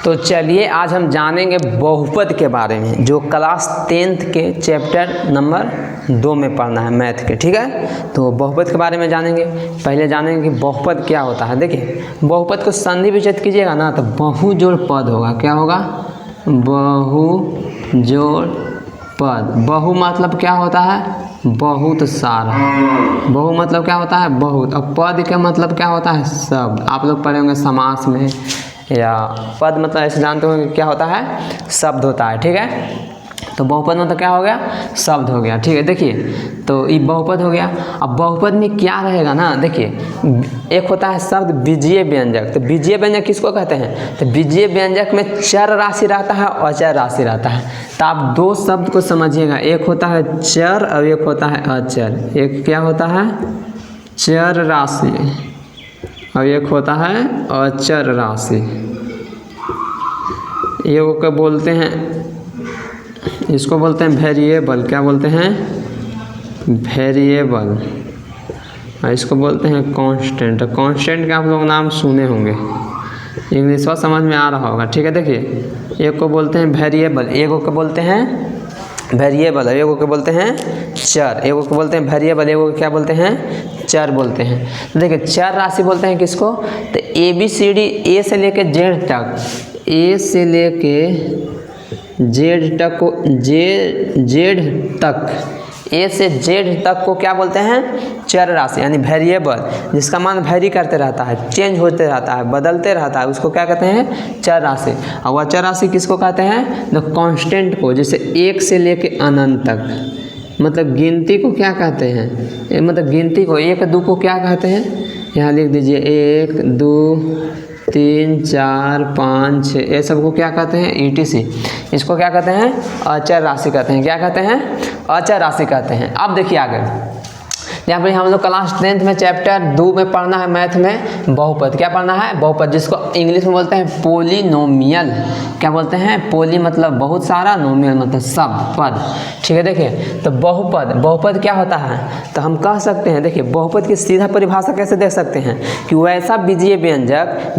तो चलिए आज हम जानेंगे बहुपद के बारे में, जो क्लास 10th के चैप्टर नंबर 2 में पढ़ना है मैथ के। ठीक है, तो बहुपद के बारे में जानेंगे। पहले जानेंगे कि बहुपद क्या होता है। देखिए, बहुपद को संधि विच्छेद कीजिएगा ना तो बहुजोड़ पद होगा। क्या होगा? बहुजोड़ पद। बहु मतलब क्या होता है? बहुत सारा। बहु मतलब क्या होता है? बहुत। और पद का मतलब क्या होता है? शब्द। आप लोग पढ़े होंगे समास में, या पद मतलब ऐसे जानते होंगे क्या होता है? शब्द होता है। ठीक है, तो बहुपद मतलब क्या हो गया? शब्द हो गया। ठीक है, देखिए तो ये बहुपद हो गया। अब बहुपद में क्या रहेगा ना, देखिए एक होता है शब्द बीजीय व्यंजक। तो बीजीय व्यंजक किसको कहते हैं? तो बीजीय व्यंजक में चर राशि रहता है और अचर राशि रहता है। तो आप दो शब्द को समझिएगा, एक होता है चर और एक होता है अचर। एक क्या होता है? चर राशि और एक होता है अचर राशि। ये वो क्या बोलते हैं? इसको बोलते हैं वेरिएबल। क्या बोलते हैं? वेरिएबल। और इसको बोलते हैं कांस्टेंट। कांस्टेंट का आप लोग नाम सुने होंगे, इंग्लिश में समझ में आ रहा होगा। ठीक है, देखिए एक को बोलते हैं वेरिएबल, एक को बोलते हैं वेरिएबल, एक को बोलते हैं चर, एक को बोलते हैं वेरिएबल, एक को क्या बोलते हैं? चर बोलते हैं। तो देखिए चर राशि बोलते हैं किसको? तो ABCD ए से लेके जेड तक, ए से लेके जेड तक को जेड तक, ए से जेड तक को क्या बोलते हैं? चर राशि, यानी वेरिएबल, जिसका मान वेरी करते रहता है, चेंज होते रहता है, बदलते रहता है, उसको क्या कहते हैं? चर राशि। और वह चर राशि किसको कहते हैं? तो कांस्टेंट को, जैसे 1 से लेके अनंत तक, मतलब गिनती को क्या कहते हैं? मतलब गिनती को 1 2 को क्या कहते हैं? यहाँ लिख दीजिए 1 2 3 4 5 6, ये सबको क्या कहते हैं? ETC। इसको क्या कहते हैं? अचर राशि कहते हैं। क्या कहते हैं? अचर राशि कहते हैं। अब देखिए आगे, यहाँ पर हम लोग क्लास 10th में चैप्टर 2 में पढ़ना है मैथ में बहुपद। क्या पढ़ना है? बहुपद, जिसको इंग्लिश में बोलते हैं पोलिनोमियल। क्या बोलते हैं? पोली मतलब बहुत सारा, नोमियल मतलब सब, पद। ठीक है, देखिए तो बहुपद, बहुपद क्या होता है? तो हम कह सकते हैं, देखिए बहुपद की सीधा परिभाषा कैसे देख सकते हैं कि वैसा बीजीय व्यंजक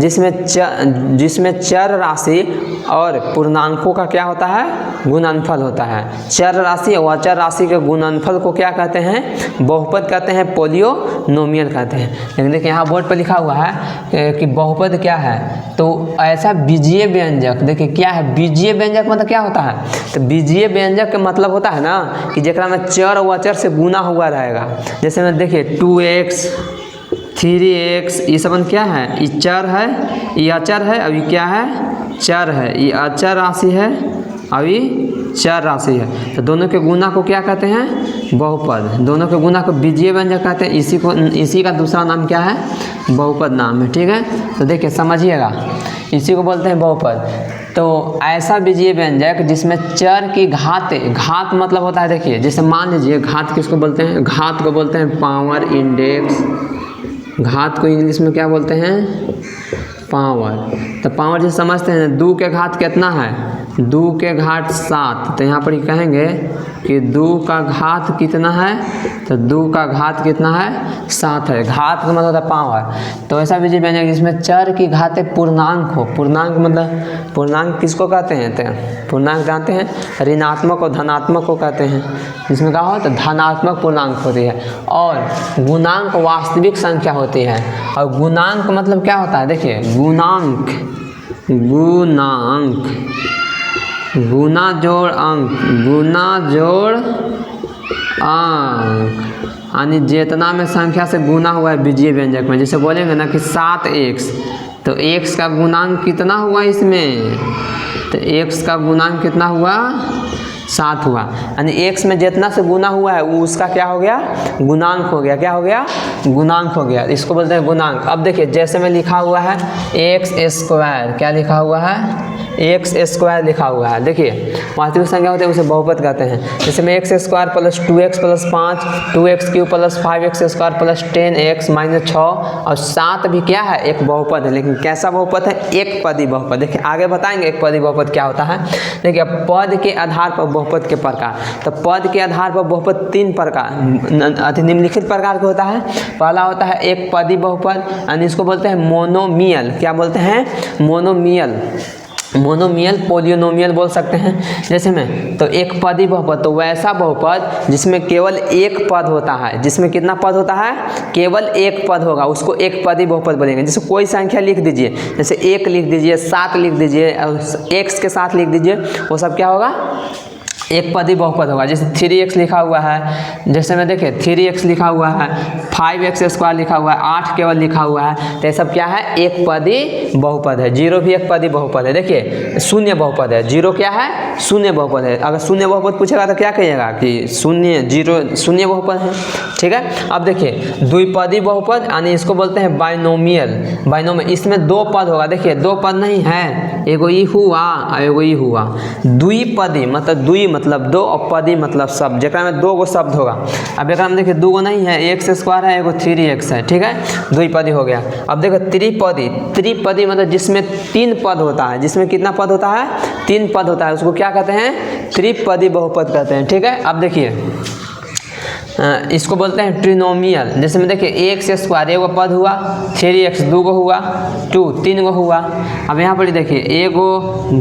जिसमें चर राशि और पूर्णांकों का क्या होता है? गुणनफल होता है। चर राशि और अचर राशि के गुणनफल को क्या कहते हैं? बहुपद कहते हैं, पोलिनोमियल कहते हैं। लेकिन देखिए यहाँ बोर्ड पर लिखा हुआ है कि बहुपद क्या है? तो ऐसा बीजीय व्यंजक, देखिए क्या है बीजीय व्यंजक मतलब क्या होता है? तो बीजीय व्यंजक का मतलब होता है ना कि जेकरा में चर और अचर से गुना हुआ रहेगा। जैसे में देखिए 2x 3x, ये सब क्या है? ये चर है, ये अचर है, अभी क्या है? चर है। ये अचर राशि है, अभी चर राशि है। तो दोनों के गुना को क्या कहते हैं? बहुपद। दोनों के गुना को बीजीय व्यंजक कहते हैं। इसी का दूसरा नाम क्या है? बहुपद नाम है। ठीक है, तो देखिए समझिएगा, इसी को बोलते हैं बहुपद। तो ऐसा बीजीय व्यंजक जिसमें चर की घात मतलब होता है, देखिए जैसे मान लीजिए घात किसको बोलते हैं? घात को बोलते हैं पावर इंडेक्स। घात को इंग्लिश में क्या बोलते हैं? पावर। तो पावर जैसे समझते हैं, 2 के घात कितना है? 2 के घात 7। तो यहाँ पर ही कहेंगे कि 2 का घात कितना है? तो 2 का घात कितना है? 7 है। घात का मतलब होता है पावर। तो ऐसा बीजीय व्यंजक जिसमें चर की घात पूर्णांक हो। पूर्णांक मतलब, पूर्णांक किसको कहते हैं? तो पूर्णांक जानते हैं, ऋणात्मक और धनात्मक को कहते हैं। जिसमें क्या हो? तो धनात्मक पूर्णांक होती है, और गुणांक वास्तविक संख्या होती है। और गुणांक मतलब क्या होता है? देखिए गुणांक, गुना जोड़ अंक, गुना जोड़ अंक, यानी जितना में संख्या से गुना हुआ है बीजीय व्यंजक में। जैसे बोलेंगे ना कि 7x, तो x का गुणांक कितना हुआ इसमें? तो x का गुणांक कितना हुआ? 7 हुआ। यानी x में जितना से गुना हुआ है वो उसका क्या हो गया? गुणांक हो गया। क्या हो गया? गुणांक हो गया। इसको बोलते हैं गुणांक। अब देखिए जैसे में लिखा हुआ है x², क्या लिखा हुआ है? x² लिखा हुआ है। देखिए वास्तविक संख्या होते हैं उसे बहुपद कहते हैं। जैसे में x² + 2x + 5, 2x³ + 5x² + 10x - 6, और 7 भी क्या है? एक बहुपद है। लेकिन कैसा बहुपद है? एक पदी बहुपद। देखिए आगे बताएंगे एक पदी बहुपद क्या होता है। देखिए पद के आधार पर बहुपद के प्रकार। तो पद के आधार पर बहुपद 3 प्रकार निम्नलिखित प्रकार के होता है। पहला होता है एक पदी बहुपद, यानी इसको बोलते हैं मोनोमियल। क्या बोलते हैं? मोनोमियल। मोनोमियल पोलियोनोमियल बोल सकते हैं। जैसे में तो एक पदी बहुपद, तो वैसा बहुपद जिसमें केवल एक पद होता है। जिसमें कितना पद होता है? केवल एक पद होगा, उसको एक पदी बहुपद बोलेंगे। जैसे कोई संख्या लिख दीजिए, जैसे 1 लिख दीजिए, 7 लिख दीजिए, x के साथ लिख दीजिए, वो सब क्या होगा? एक पदी बहुपद होगा। जैसे 3x लिखा हुआ है, जैसे में देखिए 3x लिखा हुआ है, 5x² लिखा हुआ है, 8 केवल लिखा हुआ है, तो ये सब क्या है? एक पदी बहुपद है। 0 भी एक पदी बहुपद है। देखिए शून्य बहुपद है, 0 क्या है? शून्य बहुपद है। अगर शून्य बहुपद पूछेगा तो क्या कहिएगा कि 0 शून्य बहुपद है। ठीक है। अब देखिए द्विपदी बहुपद, यानी इसको बोलते हैं बाइनोमियल। बाइनोमियल, इसमें 2 पद होगा। देखिए 2 पद नहीं है, एगो ई हुआ और एगो ई हुआ। द्विपदी मतलब द्वि मतलब 2 और पदी मतलब शब्द, जेकरा में 2 गो शब्द होगा। अब एकरा में देखिए 2 गो नहीं है, x² है, एगो 3x है। ठीक है, द्विपदी हो गया। अब देखो त्रिपदी। त्रिपदी मतलब जिसमें 3 पद होता है। जिसमें कितना पद होता है? 3 पद होता है, उसको क्या कहते हैं? त्रिपदी बहुपद कहते हैं। ठीक है। अब देखिए इसको बोलते हैं ट्रिनोमियल। जैसे में देखिए x² एगो पद हुआ, 3x 2 गो हुआ, 2 3 गो हुआ। अब यहाँ पर देखिए एगो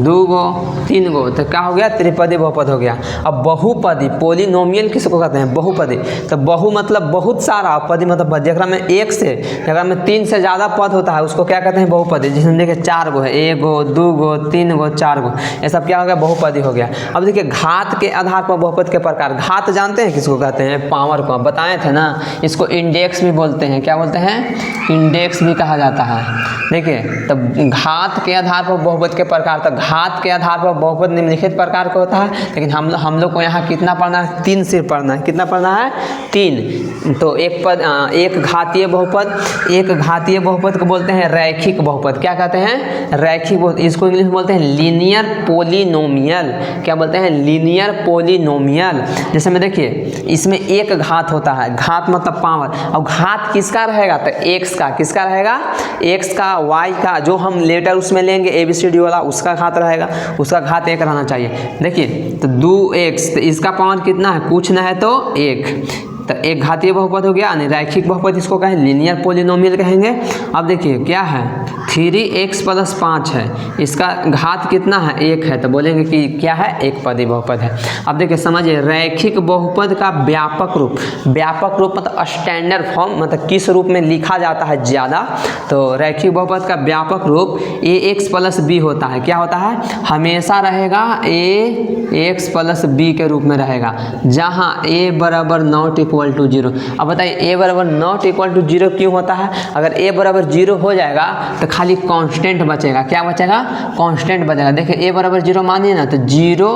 2 गो 3 गो, तो क्या हो गया? त्रिपदी बहुपद हो गया। अब बहुपदी पोलिनोमियल किसको कहते हैं? बहुपदी। तो बहु मतलब बहुत सारा, पदी मतलब पद, जरा में 1 से जगह में 3 से ज़्यादा पद होता है उसको क्या कहते हैं? बहुपदी। जिसमें देखिए 4 गो है, 1 गो 2 गो 3 गो 4 गो, ये सब क्या हो गया? बहुपदी हो गया। अब देखिए घात के आधार पर बहुपद के प्रकार। घात जानते हैं किसको कहते हैं? पावर को बताए थे ना, इसको इंडेक्स भी बोलते हैं। क्या बोलते हैं? इंडेक्स भी कहा जाता है। देखिए तब घात के आधार पर बहुपद के प्रकार, तो घात के आधार पर बहुपद निम्नलिखित प्रकार का होता है। लेकिन हम लोग को यहाँ कितना पढ़ना है? 3 सिर्फ पढ़ना है। कितना पढ़ना है? 3। तो एक घातीय बहुपद, एक घातीय बहुपद को बोलते हैं रैखिक बहुपद। क्या कहते हैं? रैखिक बहुपद। इसको इंग्लिश में बोलते हैं लीनियर पोलिनोमियल। क्या बोलते हैं? Linear polynomial. जैसे में देखिए इसमें एक घात होता है, घात मतलब पावर। और घात किसका रहेगा? तो x का। किसका रहेगा? x का, y का, जो हम लेटर उसमें लेंगे ABCD वाला, उसका घात रहेगा। उसका घात 1 रहना चाहिए। देखिए तो 2x, तो इसका पावर कितना है? कुछ ना है तो 1। तो एक घातीय बहुपद हो गया, यानी रैखिक बहुपद इसको कहें, लीनियर पोलिनोमियल कहेंगे। अब देखिए क्या है? 3x + 5 है, इसका घात कितना है? 1 है, तो बोलेंगे कि क्या है? एक पदी बहुपद है। अब देखिए समझिए रैखिक बहुपद का व्यापक रूप। व्यापक रूप मतलब स्टैंडर्ड फॉर्म, मतलब किस रूप में लिखा जाता है ज़्यादा। तो रैखिक बहुपद का व्यापक रूप ax + b होता है। क्या होता है? हमेशा रहेगा ax + b के रूप में रहेगा, जहाँ a = ≠ 0। अब बताइए a = ≠ 0 क्यों होता है? अगर a = 0 हो जाएगा तो खाली कांस्टेंट बचेगा। क्या बचेगा? कांस्टेंट बचेगा। देखिए a = 0 मानिए ना, तो 0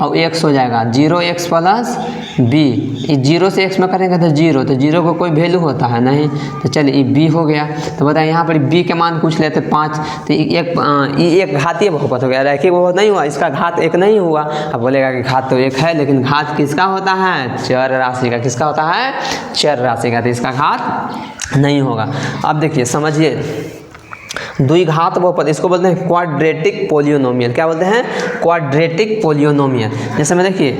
और x हो जाएगा, 0x + b। इस 0 से x में करेंगे तो 0, तो 0 को कोई वैल्यू होता है नहीं। तो चलिए ये b हो गया। तो बताइए यहाँ पर b के मान पूछ लेते 5, तो एक घातीय बहुपद हो गया। रैखिक बहुपद नहीं हुआ, इसका घात 1 नहीं हुआ। अब बोलेगा कि घात तो 1 है, लेकिन घात किसका होता है? चर राशि का। किसका होता है? चर राशि का, तो इसका घात नहीं होगा। अब देखिए समझिए द्विघात बहुपद, इसको बोलते हैं क्वाड्रेटिक पोलियोनोमियल। क्या बोलते हैं? क्वाड्रेटिक पोलियोनोमियल। जैसे में देखिए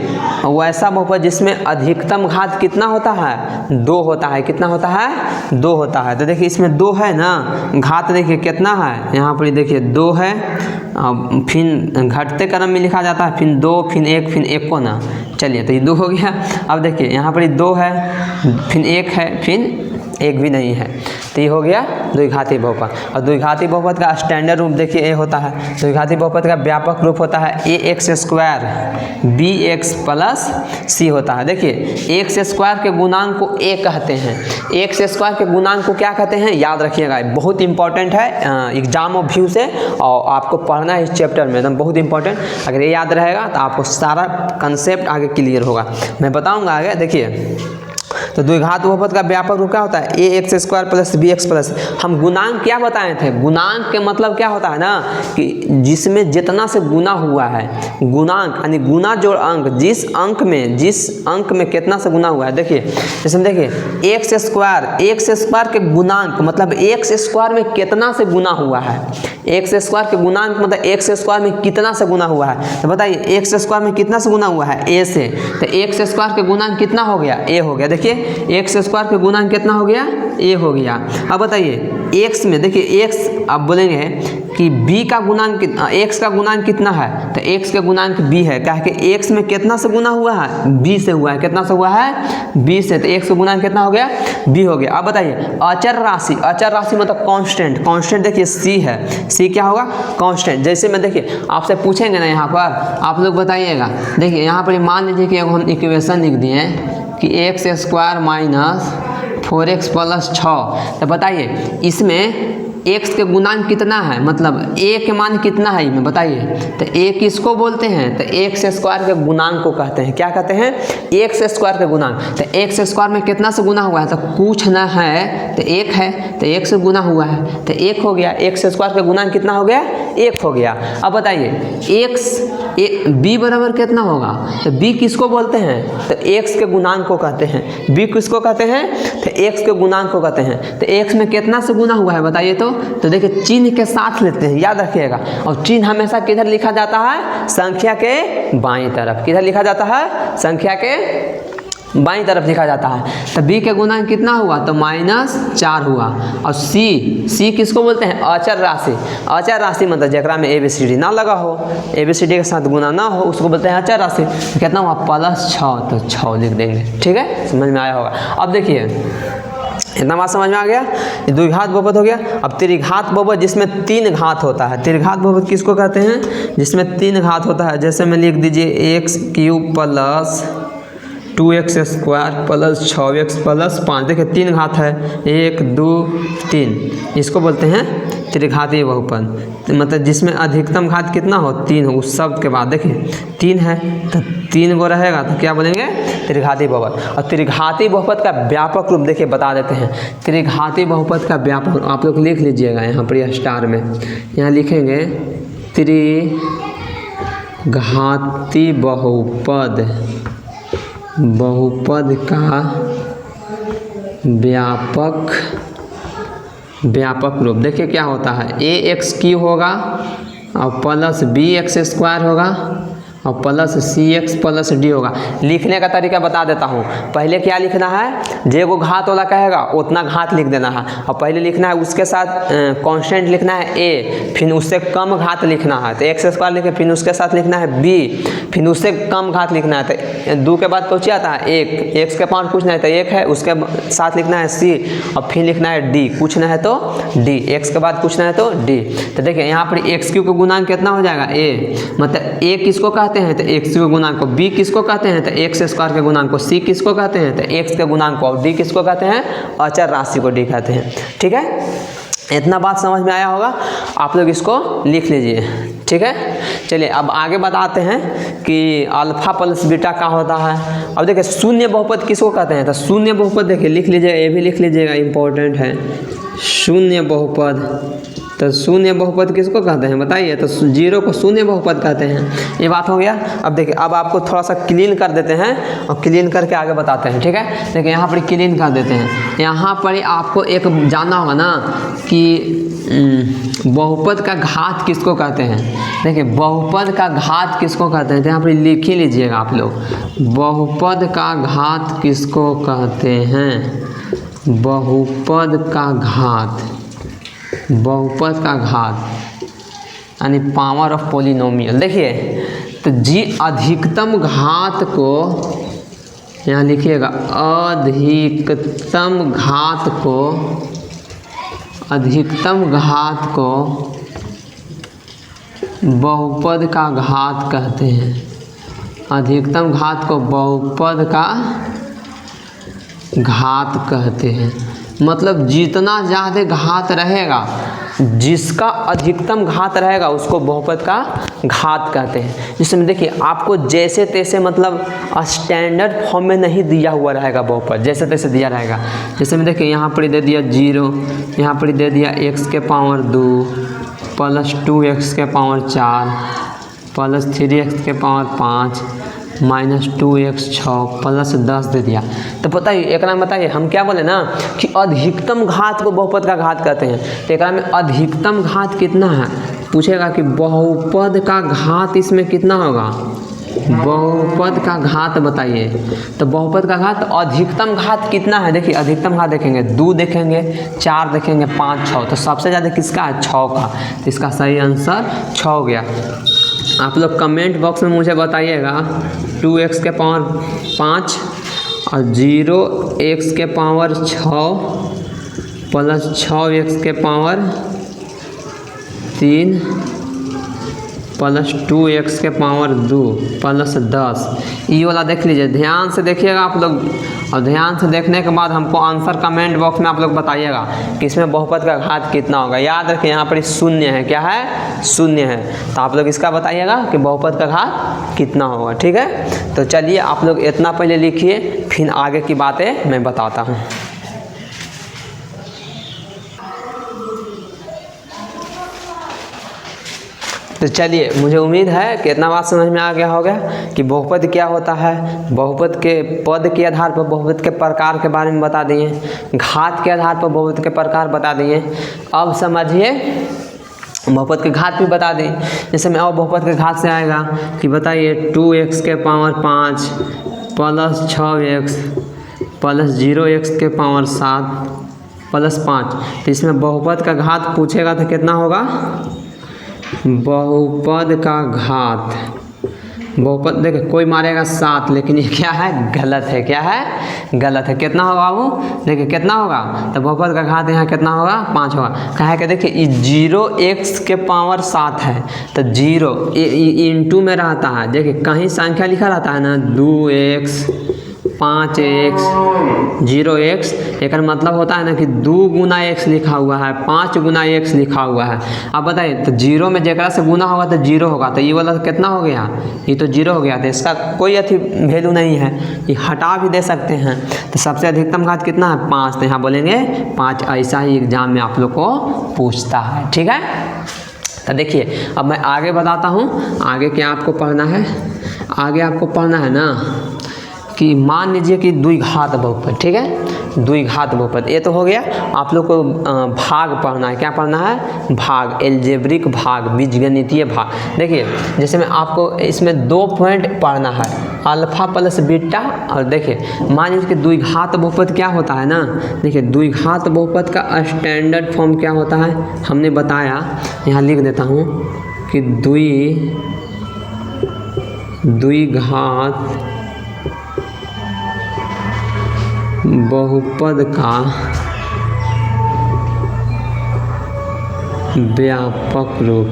वैसा बहुपद जिसमें अधिकतम घात कितना होता है? 2 होता है। कितना होता है? 2 होता है। तो देखिए इसमें 2 है ना, घात देखिए कितना है, यहाँ पर देखिए 2 है, फिर घटते क्रम में लिखा जाता है, फिर 2, फिर 1, फिर 1 को ना। चलिए तो ये 2 हो गया। अब देखिए यहाँ पर 2 है, फिर 1 है, फिर 1 भी नहीं है, तो ये हो गया द्विघाती बहुपद। और द्विघाती बहुपद का स्टैंडर्ड रूप देखिए ए होता है। द्विघाती बहुपद का व्यापक रूप होता है ax² bx + c होता है। देखिए x² के गुणांक को a कहते हैं। x² के गुणांक को क्या कहते हैं? याद रखिएगा, बहुत इंपॉर्टेंट है एग्जाम ऑफ व्यू से, और आपको पढ़ना है इस चैप्टर में, एकदम बहुत इंपॉर्टेंट। अगर ये याद रहेगा तो आपको सारा कंसेप्ट आगे क्लियर होगा। मैं बताऊँगा आगे। देखिए तो द्विघात बहुपद का व्यापक रूप क्या होता है? ax² + bx +। हम गुणांक क्या बताए थे? गुणांक के मतलब क्या होता है ना, कि जिसमें जितना से गुना हुआ है, गुणांक यानी गुना जोड़ अंक, जिस अंक में कितना से गुना हुआ है। देखिए जैसे देखिए x² के गुणांक मतलब x² में कितना से गुना हुआ है। एक्स स्क्वायर के गुणांक मतलब एक्स स्क्वायर में कितना से गुना हुआ है, तो बताइए एक्स स्क्वायर में कितना से गुना हुआ है, ए से, तो एक्स स्क्वायर के गुणांक कितना हो गया, ए हो गया। देखिए एक्स स्क्वायर के गुणांक कितना हो गया, ए हो गया। अब बताइए एक्स में देखिए एक्स, अब बोलेंगे कि बी का गुणांक एक्स का गुणांक कितना है, तो एक्स का गुणांक बी है, क्या है कि एक्स में कितना से गुना हुआ है, बी से हुआ है, कितना से हुआ है, बी से, तो एक्स का गुणांक कितना हो गया, बी हो गया। अब बताइए अचर राशि, अचर राशि मतलब कांस्टेंट, कांस्टेंट देखिए सी है, सी क्या होगा, कांस्टेंट। जैसे मैं देखिए आपसे पूछेंगे ना यहाँ पर, आप लोग बताइएगा, देखिए यहाँ पर मान लीजिए कि हम इक्वेशन लिख दिए कि x square minus 4x plus 6, तो बताइए इसमें x के गुणांक कितना है, मतलब a के मान कितना है इसमें बताइए, तो a किसको बोलते हैं, तो x स्क्वायर के गुणांक को कहते हैं, क्या कहते हैं, x स्क्वायर के गुणांक। तो x स्क्वायर में कितना से गुना हुआ है, तो कुछ ना है, तो 1 है, तो 1 से गुना हुआ है, तो 1 हो गया, x स्क्वायर का गुणांक कितना हो गया, 1 हो गया। अब बताइए b बराबर कितना होगा, तो b किसको बोलते हैं, तो x के गुणांक को कहते हैं, b किसको कहते हैं, तो x के गुणांक को कहते हैं। तो x में कितना से गुना हुआ है बताइए, तो देखिए चिन्ह के साथ लेते हैं, याद रखिएगा, और चिन्ह हमेशा किधर लिखा जाता है, संख्या के बाईं तरफ, किधर लिखा जाता है, संख्या के बाईं तरफ लिखा जाता है। तो b के गुणांक कितना हुआ, तो -4 हुआ। और c किसको बोलते हैं, अचर राशि, अचर राशि मतलब जरा में ABCD ना लगा हो, ABCD के साथ गुना ना हो, उसको बोलते हैं अचर राशि। तो कितना हुआ, +6, तो 6 लिख देंगे, ठीक है, समझ में आया होगा। अब देखिए इतना बात समझ में आ गया, ये द्विघात बहुपद हो गया। अब त्रिघात बहुपद जिसमें 3 घात होता है, त्रिघात बहुपद किसको कहते हैं, जिसमें 3 घात होता है। जैसे मैं लिख दीजिए x³ plus 2x square plus 6x plus 5, देखिए 3 घात है, 1 2 3, इसको बोलते हैं त्रिघातीय बहुपद। मतलब जिसमें अधिकतम घात कितना हो, 3 हो, उस सब के बाद देखिए 3 है, तो 3 गो रहेगा, तो क्या बोलेंगे, त्रिघातीय बहुपद। और त्रिघातीय बहुपद का व्यापक रूप देखिए बता देते हैं, त्रिघातीय बहुपद का व्यापक आप लोग लिख लीजिएगा यहाँ पर, यह स्टार में यहाँ लिखेंगे त्रिघातीय बहुपद, बहुपद का व्यापक रूप। देखिए क्या होता है, ax³ होगा और प्लस bx स्क्वायर होगा और प्लस cx प्लस d होगा। लिखने का तरीका बता देता हूँ, पहले क्या लिखना है, जो घात वाला कहेगा उतना घात लिख देना है, और पहले लिखना है उसके साथ कांस्टेंट लिखना है a, फिर उससे कम घात लिखना है, तो x स्क्वायर लिखे, फिर उसके साथ लिखना है b, फिर उससे कम घात लिखना है, तो 2 के बाद कौन आता है 1, x के पाँच पूछना है तो 1 है, उसके साथ लिखना है c, और फिर लिखना है d, पूछना है तो d, x के बाद पूछना है तो d। तो देखिए यहाँ पर x³ का गुणांक कितना हो जाएगा, a, मतलब a किसको कहते हैं, तो x के गुणांक को, b किसको कहते हैं, तो x स्क्वायर के गुणांक को, c किसको कहते हैं, तो x के गुणांक को, और d किसको कहते हैं, अचर राशि को d कहते हैं। ठीक है, इतना बात समझ में आया होगा, आप लोग इसको लिख लीजिए, ठीक है। चलिए अब आगे बताते हैं कि अल्फा प्लस बीटा का होता है। अब देखिए शून्य बहुपद किसको कहते हैं, तो शून्य बहुपद देखिए लिख लीजिएगा, ये भी लिख लीजिएगा, इंपॉर्टेंट है, शून्य बहुपद। तो शून्य बहुपद किसको कहते हैं बताइए, तो 0 को शून्य बहुपद कहते हैं। ये बात हो गया। अब देखिए अब आपको थोड़ा सा क्लीन कर देते हैं और क्लीन करके आगे बताते हैं, ठीक है। देखिए यहाँ पर क्लीन कर देते हैं, यहाँ पर आपको एक जानना होगा ना कि बहुपद का घात किसको कहते हैं। देखिए बहुपद का घात किसको कहते हैं, तो यहाँ पर लिख ही लीजिएगा आप लोग, बहुपद का घात किसको कहते हैं, बहुपद का घात, बहुपद का घात यानी पावर ऑफ पॉलिनोमियल। देखिए तो जी अधिकतम घात को यहाँ लिखिएगा, अधिकतम घात को, अधिकतम घात को बहुपद का घात कहते हैं, अधिकतम घात को बहुपद का घात कहते हैं। मतलब जितना ज़्यादा घात रहेगा, जिसका अधिकतम घात रहेगा उसको बहुपद का घात कहते हैं। जिसमें देखिए आपको जैसे तैसे मतलब स्टैंडर्ड फॉर्म में नहीं दिया हुआ रहेगा बहुपद, जैसे तैसे दिया रहेगा। जैसे में देखिए यहाँ पर दे दिया 0, यहाँ पर दे दिया x के पावर 2 प्लस 2x के पावर 4 प्लस 3x के पावर 5 -2x 6 प्लस 10 दे दिया। तो बताइए एक में बताइए हम क्या बोले ना कि अधिकतम घात को बहुपद का घात कहते हैं। तो एक में अधिकतम घात कितना है पूछेगा कि बहुपद का घात इसमें कितना होगा, बहुपद का घात बताइए। तो बहुपद का घात अधिकतम घात कितना है, देखिए अधिकतम घात देखेंगे 2 देखेंगे, 4 देखेंगे, 5 6, तो सबसे ज़्यादा किसका है 6 का। तो इसका सही आंसर 6 हो गया। आप लोग कमेंट बॉक्स में मुझे बताइएगा 2x के पावर 5 और 0x के पावर 6 प्लस 6x के पावर 3 प्लस 2x के पावर 2 प्लस 10। ये वाला देख लीजिए, ध्यान से देखिएगा आप लोग, और ध्यान से देखने के बाद हमको आंसर कमेंट बॉक्स में आप लोग बताइएगा कि इसमें बहुपद का घात कितना होगा। याद रखिए यहाँ पर शून्य है, क्या है शून्य है, तो आप लोग इसका बताइएगा कि बहुपद का घात कितना होगा। ठीक है, तो चलिए आप लोग इतना पहले लिखिए, फिर आगे की बातें मैं बताता हूँ। तो चलिए मुझे उम्मीद है कि इतना बात समझ में आ गया होगा कि बहुपद क्या होता है, बहुपद के पद के आधार पर बहुपद के प्रकार के बारे में बता दिए, घात के आधार पर बहुपद के प्रकार बता दिए। अब समझिए बहुपद के घात भी बता दें। जैसे मैं और बहुपद के घात से आएगा कि बताइए 2x के power 5 plus 6x plus 0x के पावर 7 प्लस 5। तो इसमें बहुपद का घात पूछेगा तो कितना होगा, बहुपद का घात, बहुपद देखिए कोई मारेगा 7, लेकिन ये क्या है गलत है, क्या है गलत है। कितना होगा बाबू, देखिए कितना होगा, तो बहुपद का घात यहाँ कितना होगा 5 होगा। कहा है कि देखिए 0x के पावर 7 है, तो 0 इंटू में रहता है, देखिए कहीं संख्या लिखा रहता है ना 2x 5x 0x, एक मतलब होता है ना कि 2 गुना x लिखा हुआ है, 5 गुना x लिखा हुआ है। अब बताइए तो 0 में जगह से गुना होगा तो 0 होगा, तो ये वाला कितना हो गया, ये तो 0 हो गया, तो इसका कोई अथी वैल्यू नहीं है, ये हटा भी दे सकते हैं। तो सबसे अधिकतम घात कितना है 5, तो यहाँ बोलेंगे 5। ऐसा ही एग्जाम में आप लोग को पूछता है। ठीक है, तो देखिए अब मैं आगे बताता हूँ, आगे क्या आपको पढ़ना है। आगे आपको पढ़ना है ना कि मान लीजिए कि द्विघात बहुपद, ठीक है, द्विघात बहुपद, ये तो हो गया। आप लोग को भाग पढ़ना है, क्या पढ़ना है भाग, एल्जेब्रिक भाग, बीजगणितीय भाग। देखिए जैसे मैं आपको इसमें 2 पॉइंट पढ़ना है, अल्फा प्लस बीटा। और देखिए मान लीजिए कि द्विघात बहुपद क्या होता है ना, देखिए द्विघात बहुपद का स्टैंडर्ड फॉर्म क्या होता है हमने बताया, यहाँ लिख देता हूँ कि द्विघात बहुपद का व्यापक रूप।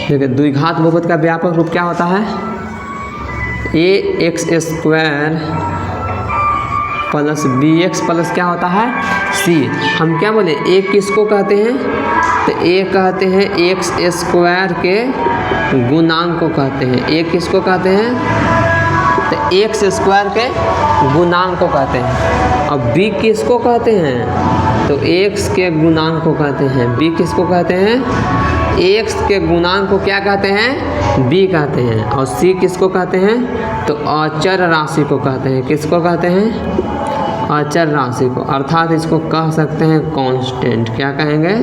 देखिए द्विघात बहुपद का व्यापक रूप क्या होता है, ax square plus bx plus क्या होता है c। हम क्या बोले, a किसको कहते हैं, तो a कहते हैं x स्क्वायर के गुणांक को कहते हैं। a किसको कहते हैं, तो x स्क्वायर के गुणांक को कहते हैं। अब b किसको कहते हैं, तो x के गुणांक को कहते हैं। b किसको कहते हैं, x के गुणांक को क्या कहते हैं, b कहते हैं। और c किसको कहते हैं, तो अचर राशि को कहते हैं। किसको कहते हैं, अचर राशि को, अर्थात इसको कह सकते हैं कांस्टेंट। क्या कहेंगे,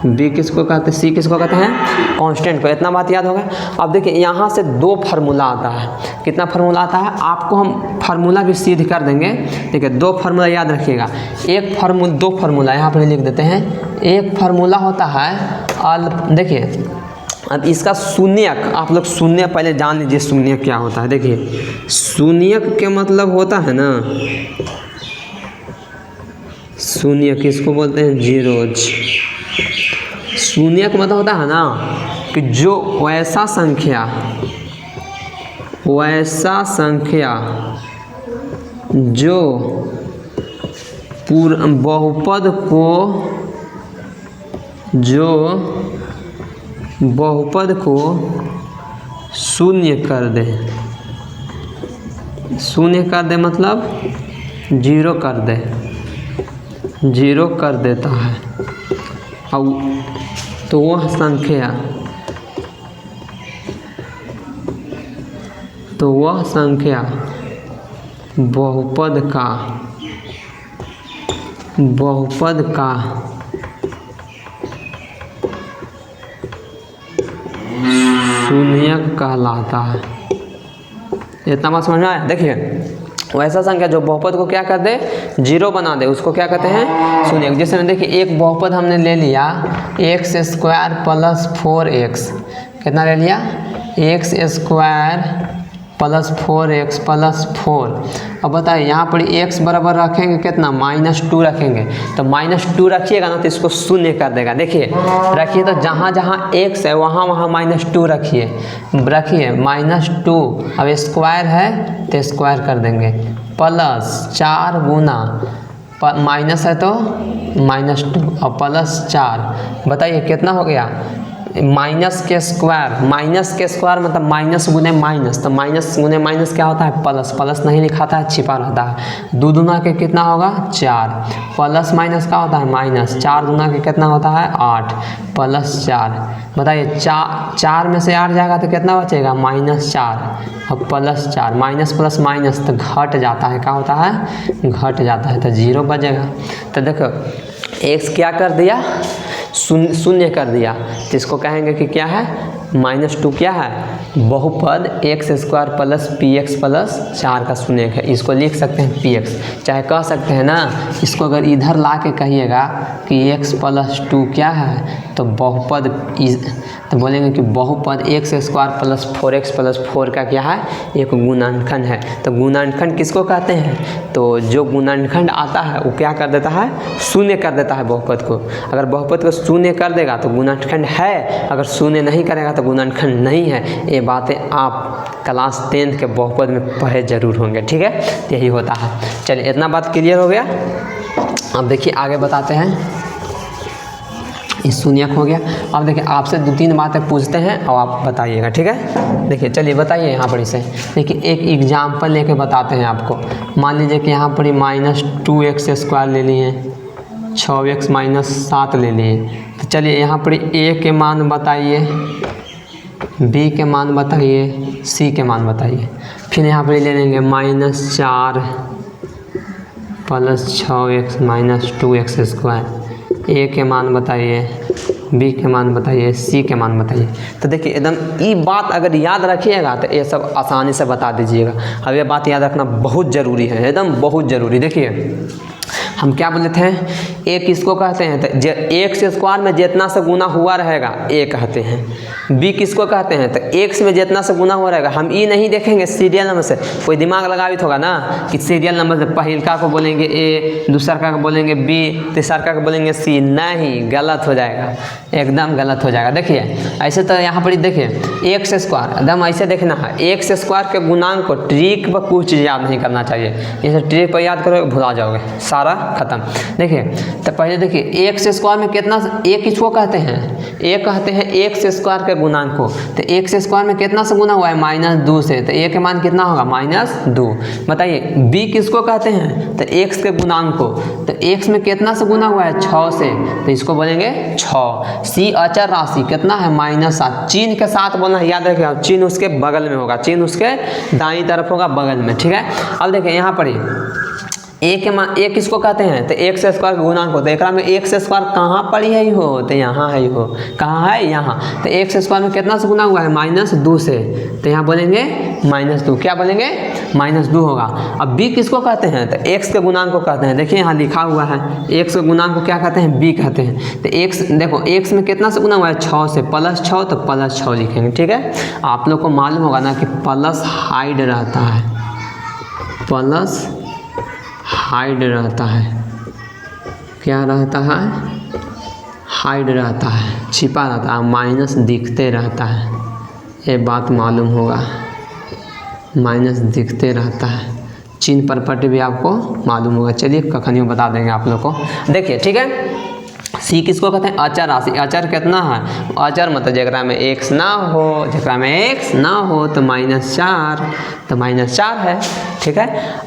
बी किसको कहते हैं, सी किसको कहते हैं, कांस्टेंट को। इतना बात याद होगा। अब देखिए यहाँ से 2 फार्मूला आता है, कितना फार्मूला आता है, आपको हम फार्मूला भी सिद्ध कर देंगे। देखिए 2 फार्मूला याद रखिएगा, 2 फार्मूला यहाँ पर लिख देते हैं। एक फार्मूला होता है देखिए अब इसका शून्यक, आप लोग शून्य पहले जान लीजिए शून्यक क्या होता है। देखिए शून्यक के मतलब होता है ना, शून्य किसको बोलते हैं, जीरोज। शून्य का मतलब होता है ना कि जो वैसा संख्या जो बहुपद को शून्य कर दे, शून्य कर दे मतलब जीरो कर दे, जीरो कर देता है। अब तो वह संख्या तो वह संख्या बहुपद का शून्यक कहलाता है। इतना बात समझ में आया। देखिए वैसा संख्या जो बहुपद को क्या कर दे, जीरो बना दे, उसको क्या कहते हैं, शून्यक। जैसे देखिए एक बहुपद हमने ले लिया एक्स स्क्वायर प्लस 4x, कितना ले लिया, x square plus 4x plus 4। अब बताइए यहाँ पर x बराबर रखेंगे कितना, -2 रखेंगे, तो -2 रखिएगा ना तो इसको शून्य कर देगा। देखिए रखिए तो जहाँ जहाँ x है वहाँ वहाँ -2 रखिए -2। अब स्क्वायर है तो स्क्वायर कर देंगे, प्लस 4 गुना माइनस है तो -2 और प्लस 4। बताइए कितना हो गया, माइनस के स्क्वायर मतलब माइनस गुने माइनस, तो माइनस गुने माइनस क्या होता है, प्लस। प्लस नहीं लिखाता है, छिपा रहता है। 2 दूना के कितना होगा 4, प्लस माइनस क्या होता है माइनस। 4 दूना के कितना होता है 8 प्लस 4। बताइए 4 में से 8 जाएगा तो कितना बचेगा -4 और प्लस 4। माइनस प्लस माइनस तो घट जाता है, क्या होता है, घट जाता है, तो 0 बचेगा। तो देखो x क्या कर दिया, शून्य कर दिया, तो इसको कहेंगे कि क्या है, -2 क्या है, बहुपद x square plus px plus 4 का शून्यक है। इसको लिख सकते हैं px, चाहे कह सकते हैं ना, इसको अगर इधर ला के कहिएगा कि x प्लस 2 क्या है, तो बहुपद तो बोलेंगे कि बहुपद x square plus 4x plus 4 का क्या है, एक गुणनखंड है। तो गुणनखंड किसको कहते हैं, तो जो गुणनखंड आता है वो क्या कर देता है, शून्य कर देता है बहुपद को। अगर बहुपद को शून्य कर देगा तो गुणनखंड है, अगर शून्य नहीं करेगा तो गुणनखंड नहीं है। ये बातें आप क्लास 10 के बहुपद में पढ़े जरूर होंगे, ठीक है, यही होता है। चलिए इतना बात क्लियर हो गया। अब देखिए आगे बताते हैं, इस शून्यक हो गया। अब देखिए आपसे 2-3 बातें पूछते हैं और आप बताइएगा, ठीक है। देखिए चलिए बताइए यहाँ पर इसे, देखिए एक एग्जाम्पल लेके बताते हैं आपको। मान लीजिए कि यहाँ पर -2x स्क्वायर ले लिए, 6x - 7 ले लिए। तो चलिए यहाँ पर a के मान बताइए, b के मान बताइए, c के मान बताइए। फिर यहाँ पर ले लेंगे -4 प्लस 6x - 2x स्क्वायर। ए के मान बताइए, बी के मान बताइए, सी के मान बताइए। तो देखिए एकदम ये बात अगर याद रखिएगा तो ये सब आसानी से बता दीजिएगा। अब ये बात याद रखना बहुत ज़रूरी है, एकदम बहुत ज़रूरी। देखिए हम क्या बोले थे, ए किसको कहते हैं, तो एक्स स्क्वायर में जितना से गुना हुआ रहेगा ए कहते हैं। बी किसको कहते हैं, तो एक्स में जितना से गुना हुआ रहेगा। हम ई नहीं देखेंगे सीरियल नंबर से, कोई दिमाग लगावित होगा ना कि सीरियल नंबर से पहिलका को बोलेंगे ए, दूसरा का बोलेंगे बी, तीसरा का बोलेंगे सी। नहीं, गलत हो जाएगा, एकदम गलत हो जाएगा। देखिए ऐसे तो यहाँ पर देखिए एक्स स्क्वायर एकदम ऐसे देखना है, एक्स स्क्वायर के गुणांक को ट्रिक पर कुछ चीज़ याद नहीं करना चाहिए। जैसे ट्रिक पर याद करोगे भुला जाओगे, सारा खत्म। देखिए तो पहले देखिए एक्स स्क्वायर में कितना, ए किसको कहते हैं, ए कहते हैं एक्स स्क्वायर के गुणांक को। तो एक्स स्क्वायर में कितना से गुना हुआ है, -2 से, तो ए के मान कितना होगा -2। बताइए बी किसको कहते हैं, तो एक्स के गुणांक को। तो एक्स में कितना से गुना हुआ है 6 से, तो इसको बोलेंगे 6। सी अचर राशि कितना है -7, चिन्ह के साथ बोलना याद रखिएगा, चिन्ह उसके बगल में होगा, चिन्ह उसके दाईं तरफ होगा बगल में, ठीक है। अब देखिए यहाँ पर ए के मान, ए किसको कहते हैं, तो एक्स स्क्वायर के गुणांक को। तो एक में एक्स स्क्वायर कहाँ पड़ी है हो, तो यहाँ है हो, कहाँ है यहाँ। तो एक्स स्क्वायर में कितना से गुना हुआ है -2 से, तो यहाँ बोलेंगे -2, क्या बोलेंगे -2 होगा। अब बी किसको कहते हैं, तो एक्स के गुणांक को कहते हैं। देखिए यहाँ लिखा हुआ है एक्स के गुणांक को क्या कहते हैं, बी कहते हैं। तो एक्स देखो एक्स में कितना से गुना हुआ है 6 से, +6 तो +6 लिखेंगे, ठीक है। आप लोग को मालूम होगा ना कि प्लस हाइड रहता है, प्लस हाइड रहता है, क्या रहता है, हाइड रहता है, छिपा रहता है, माइनस दिखते रहता है। ये बात मालूम होगा, माइनस दिखते रहता है। चिन्ह प्रॉपर्टी भी आपको मालूम होगा। चलिए कखनियों बता देंगे आप लोग को। देखिए ठीक है, सी किसको कहते हैं? अचर राशि। अचर कितना है? अचर मतलब जगरा में एक्स ना हो, जगरा में एक्स ना हो तो -4, तो -4 है। ठीक है,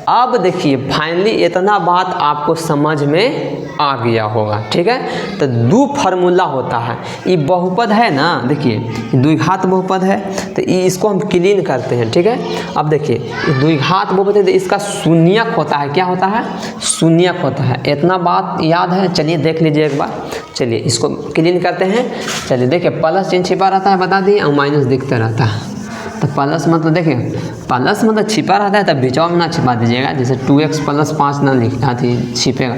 अब देखिए फाइनली इतना बात आपको समझ में आ गया होगा। ठीक है, तो दो फार्मूला होता है, ये बहुपद है ना, देखिए द्विघात बहुपद है, तो इसको हम क्लीन करते हैं। ठीक है, अब देखिए द्विघात बहुपद है तो इसका शून्यक होता है। क्या होता है? शून्यक होता है। इतना बात याद है? चलिए देख लीजिए एक बार। चलिए इसको क्लीन करते हैं। चलिए देखिए प्लस चिन्ह छिपा रहता है बता दिए, और माइनस दिखता रहता है। तो प्लस मतलब देखिए प्लस मतलब छिपा रहता है, तब बीचवा में ना छिपा दीजिएगा, जैसे 2x + 5 ना लिखा थी छिपेगा,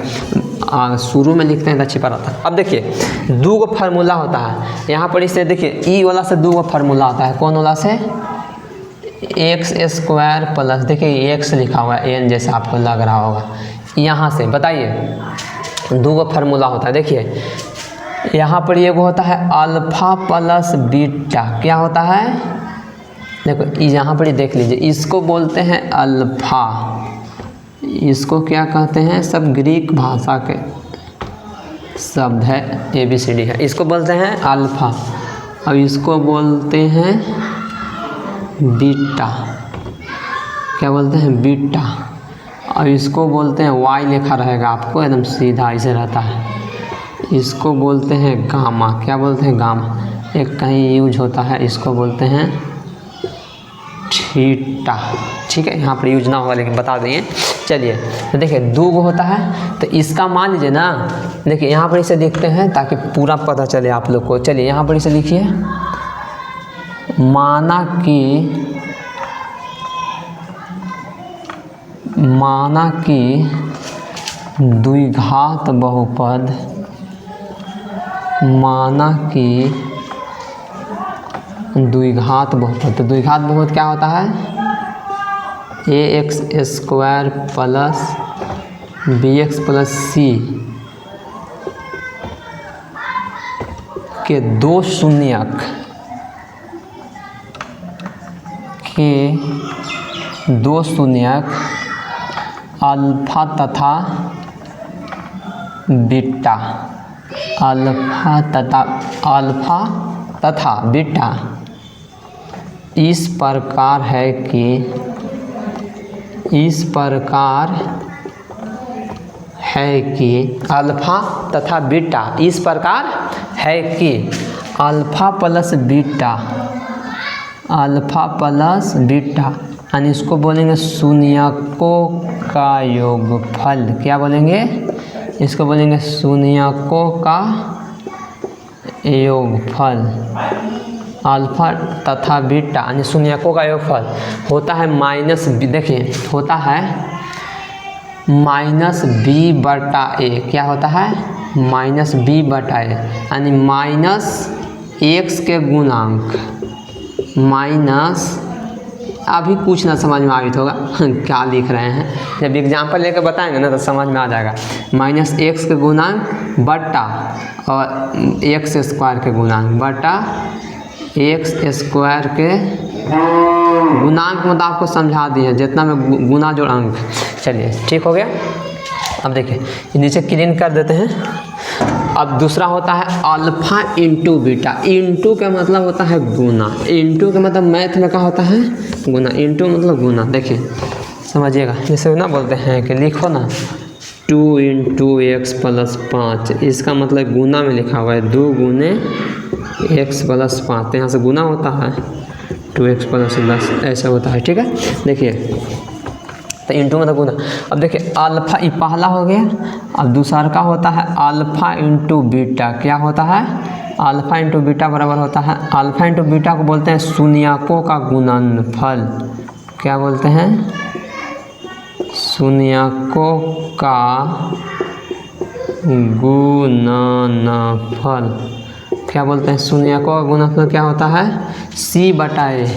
शुरू में लिखते हैं तो छिपा रहता है। अब देखिए दो गो फार्मूला होता है यहाँ पर, इससे देखिए ई वाला से दो गो फार्मूला होता है। कौन वाला से? x² प्लस, देखिए x लिखा हुआ है n जैसा आपको लग रहा होगा, यहाँ से बताइए दो गो फार्मूला होता है। देखिए यहाँ पर ये होता है अल्फा प्लस बीटा। क्या होता है? देखो यहाँ पर ही देख लीजिए, इसको बोलते हैं अल्फा, इसको क्या कहते हैं? सब ग्रीक भाषा के शब्द है, ABCD है, इसको बोलते हैं अल्फा, और इसको बोलते हैं बीटा। क्या बोलते हैं? बीटा। और इसको बोलते हैं y लिखा रहेगा आपको एकदम सीधा ऐसे रहता है, इसको बोलते हैं गामा। क्या बोलते हैं? गामा। एक कहीं यूज होता है, इसको बोलते हैं थीटा। ठीक है, यहाँ पर यूज ना होगा लेकिन बता देंगे। चलिए तो देखिए दो गो होता है, तो इसका मान लीजिए ना, देखिए यहाँ पर इसे लिखते हैं ताकि पूरा पता चले आप लोग को। चलिए यहाँ पर इसे लिखिए, माना कि द्विघात बहुपद, माना कि द्विघात बहुपद, तो द्विघात बहुपद क्या होता है? ax² plus bx plus c के दो शून्यक अल्फा तथा बीटा, अल्फा तथा बीटा इस प्रकार है कि अल्फा तथा बीटा इस प्रकार है कि अल्फा प्लस बीटा, यानी इसको बोलेंगे शून्यकों का योगफल। क्या बोलेंगे? इसको बोलेंगे शून्यकों का योगफल। अल्फा तथा बीटा यानी शून्यकों का योगफल होता है -b, देखिए होता है -b/a। क्या होता है? -b/a, यानी -x के गुणांक माइनस, अभी कुछ ना समझ में आवित होगा क्या लिख रहे हैं, जब एग्जाम्पल लेकर बताएंगे ना तो समझ में आ जाएगा। -x के गुणांक बटा और x² के गुणांक बटा x² के गुणांक, मतलब आपको समझा दिए जितना में गुना जोड़ अंक। चलिए ठीक हो गया। अब देखिए नीचे क्लीन कर देते हैं। अब दूसरा होता है अल्फा इंटू बीटा। इंटू का मतलब होता है गुना, इंटू का मतलब मैथ में क्या होता है? गुना। इंटू मतलब गुना। देखिए समझिएगा, जैसे ना बोलते हैं कि लिखो ना 2 × x + 5, इसका मतलब गुना में लिखा हुआ है 2 × x + 5, तो यहाँ से गुना होता है 2x + 10 ऐसा होता है। ठीक है, देखिए तो इंटू मतलब गुना। अब देखिए अल्फा, ये पहला हो गया। अब दूसरा का होता है अल्फा इंटू बीटा। क्या होता है? अल्फा इंटू बीटा बराबर होता है, अल्फा इंटू बीटा को बोलते हैं शून्यकों का गुणनफल। क्या बोलते हैं? शून्यकों का गुणनफल। क्या बोलते हैं? शून्यकों का गुणनफल क्या होता है? c/a।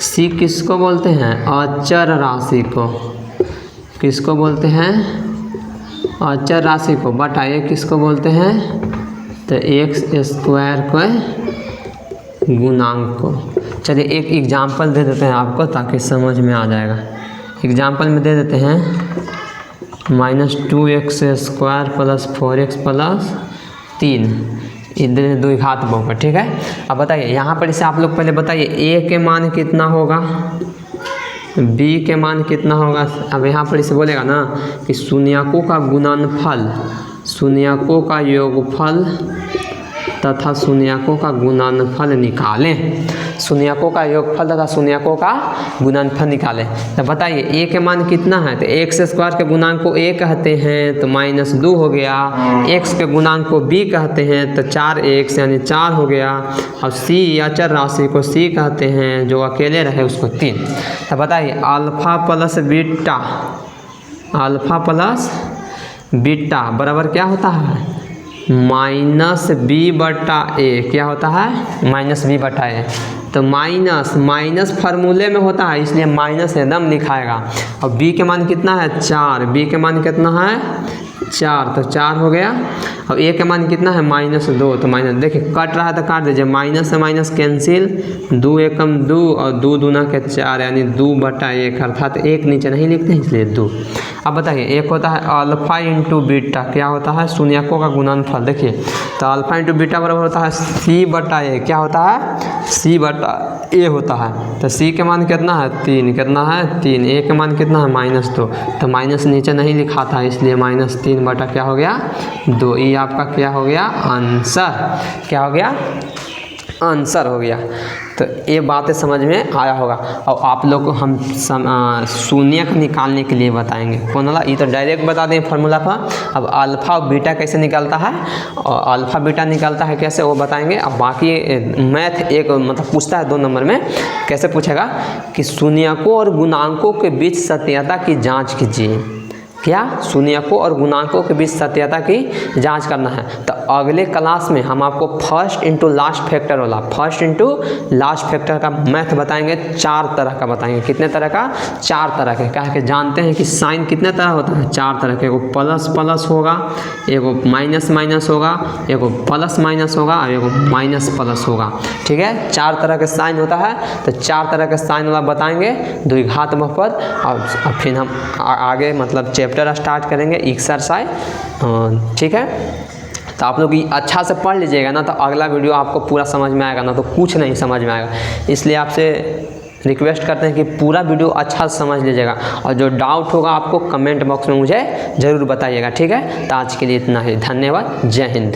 c किसको बोलते हैं? अचर राशि को। किसको बोलते हैं? अचर राशि को। बटा a किसको बोलते हैं? तो x² को गुणांक को। चलिए एक एग्जाम्पल दे देते हैं आपको ताकि समझ में आ जाएगा। एग्जाम्पल में दे देते हैं -2x² + 4x + 3, इधर द्विघात बहुपद, ठीक है। अब बताइए यहाँ पर इसे आप लोग पहले बताइए a के मान कितना होगा, b के मान कितना होगा। अब यहाँ पर इसे बोलेगा ना कि शून्यकों का गुणनफल, शून्यकों का योगफल तथा शून्यकों का गुणनफल निकालें, शून्यकों का योगफल तथा शून्यकों का गुणनफल निकालें। तो बताइए a के मान कितना है, तो x स्क्वायर के गुणांक को a कहते हैं तो -2 हो गया, x के गुणांक को b कहते हैं तो 4x यानी 4 हो गया, और c अचर राशि को c कहते हैं जो अकेले रहे उसको 3। तो बताइए alpha plus beta, alpha plus beta बराबर क्या होता है, -b/a, क्या होता है -b/a। तो माइनस फार्मूले में होता है इसलिए माइनस एकदम लिखाएगा। और b के मान कितना है 4, b के मान कितना है 4, तो 4 हो गया। और a के मान कितना है -2, तो माइनस, देखिए कट रहा है तो काट दीजिए, माइनस से माइनस कैंसिल, 2 एकम 2 और 2 दूना के 4 यानी 2/1, अर्थात 1 नीचे नहीं लिखते हैं इसलिए 2। अब बताइए एक होता है अल्फा इंटू बीटा, क्या होता है शून्यकों का गुणनफल। देखिए तो अल्फा इंटू बीटा बराबर होता है c/a, क्या होता है c/a होता है। तो c के मान कितना है 3, कितना है 3, a के मान कितना है -2, तो माइनस नीचे नहीं लिखा था इसलिए -3 क्या हो गया 2। ये आपका क्या हो गया आंसर, क्या हो गया आंसर हो गया। तो ये बातें समझ में आया होगा। और आप लोग को हम शून्यक निकालने के लिए बताएंगे कौन वाला, ये तो डायरेक्ट बता दें फार्मूला पर। अब अल्फ़ा और बीटा कैसे निकलता है और अल्फ़ा बीटा निकलता है कैसे वो बताएंगे। अब बाकी मैथ एक मतलब पूछता है 2 नंबर में, कैसे पूछेगा कि शून्यकों और गुणांकों के बीच सत्यता की जाँच कीजिए। क्या शून्यकों और गुणांकों के बीच सत्यता की जांच करना है। तो अगले क्लास में हम आपको फर्स्ट इंटू लास्ट फैक्टर वाला, फर्स्ट इंटू लास्ट फैक्टर का मैथ बताएंगे। 4 तरह का बताएंगे, कितने तरह का 4 तरह के। कह के जानते हैं कि साइन कितने तरह होता है 4 तरह के, एगो प्लस प्लस होगा, एगो माइनस माइनस होगा, एगो प्लस माइनस होगा और एगो माइनस प्लस होगा। ठीक है 4 तरह के साइन होता है। तो 4 तरह के साइन वाला बताएंगे द्विघात बहुपद। और फिर हम आगे मतलब चैप्टर स्टार्ट करेंगे एक्सरसाइज। ठीक है तो आप लोग अच्छा से पढ़ लीजिएगा ना, तो अगला वीडियो आपको पूरा समझ में आएगा, ना तो कुछ नहीं समझ में आएगा। इसलिए आपसे रिक्वेस्ट करते हैं कि पूरा वीडियो अच्छा से समझ लीजिएगा, और जो डाउट होगा आपको कमेंट बॉक्स में मुझे ज़रूर बताइएगा। ठीक है तो आज के लिए इतना ही, धन्यवाद, जय हिंद।